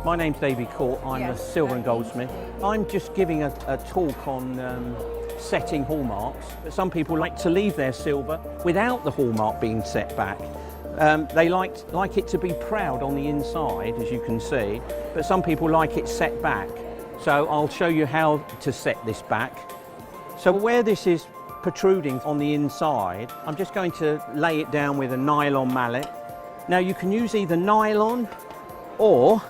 My name's David Court, I'm a silver and goldsmith. I'm just giving a talk on setting hallmarks. Some people like to leave their silver without the hallmark being set back. They like it to be proud on the inside, as you can see, but some people like it set back. So I'll show you how to set this back. So where this is protruding on the inside, I'm just going to lay it down with a nylon mallet. Now you can use either nylon or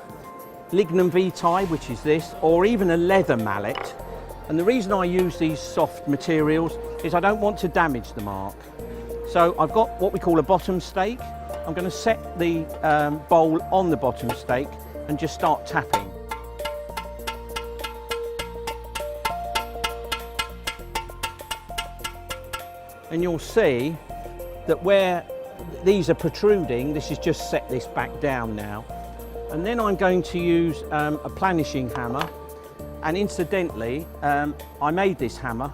lignum vitae, which is this, or even a leather mallet. And the reason I use these soft materials is I don't want to damage the mark. So I've got what we call a bottom stake. I'm going to set the bowl on the bottom stake and just start tapping. And you'll see that where these are protruding, this is just set this back down now. And then I'm going to use a planishing hammer. And incidentally, I made this hammer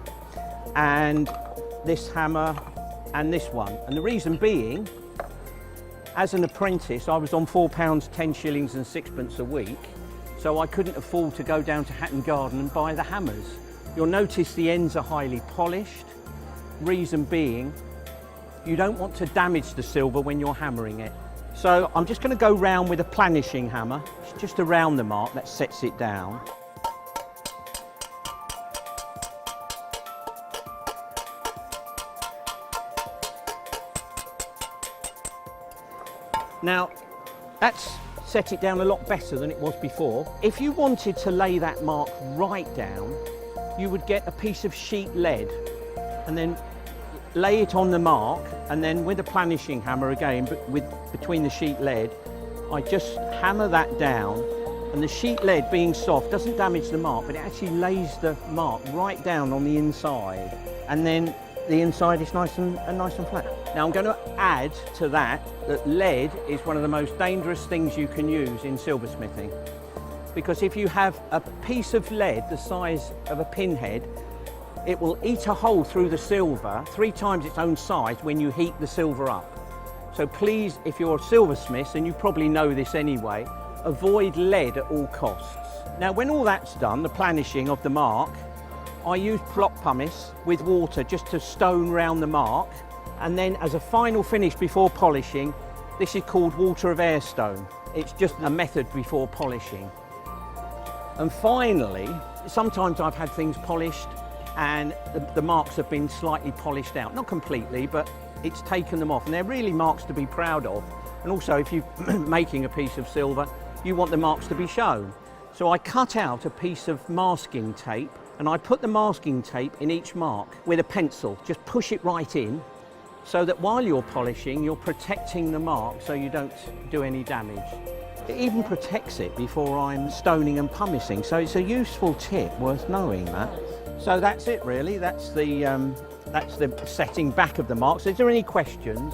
and this hammer and this one. And the reason being, as an apprentice, I was on £4, 10 shillings and sixpence a week. So I couldn't afford to go down to Hatton Garden and buy the hammers. You'll notice the ends are highly polished. Reason being, you don't want to damage the silver when you're hammering it. So I'm just going to go round with a planishing hammer, just around the mark, that sets it down. Now, that's set it down a lot better than it was before. If you wanted to lay that mark right down, you would get a piece of sheet lead and then lay it on the mark, and then with a planishing hammer again, but between the sheet lead, I just hammer that down, and the sheet lead being soft doesn't damage the mark, but it actually lays the mark right down on the inside, and then the inside is nice and flat. Now I'm going to add to that lead is one of the most dangerous things you can use in silversmithing, because if you have a piece of lead the size of a pinhead, it will eat a hole through the silver 3 times its own size when you heat the silver up. So please, if you're a silversmith, and you probably know this anyway, avoid lead at all costs. Now when all that's done, the planishing of the mark, I use block pumice with water just to stone round the mark, and then as a final finish before polishing, this is called water of air stone. It's just a method before polishing. And finally, sometimes I've had things polished and the marks have been slightly polished out. Not completely, but it's taken them off. And they're really marks to be proud of. And also, if you're making a piece of silver, you want the marks to be shown. So I cut out a piece of masking tape, and I put the masking tape in each mark with a pencil. Just push it right in, so that while you're polishing, you're protecting the mark so you don't do any damage. It even protects it before I'm stoning and pumicing. So it's a useful tip, worth knowing that. So that's it really, that's the setting back of the marks. Is there any questions?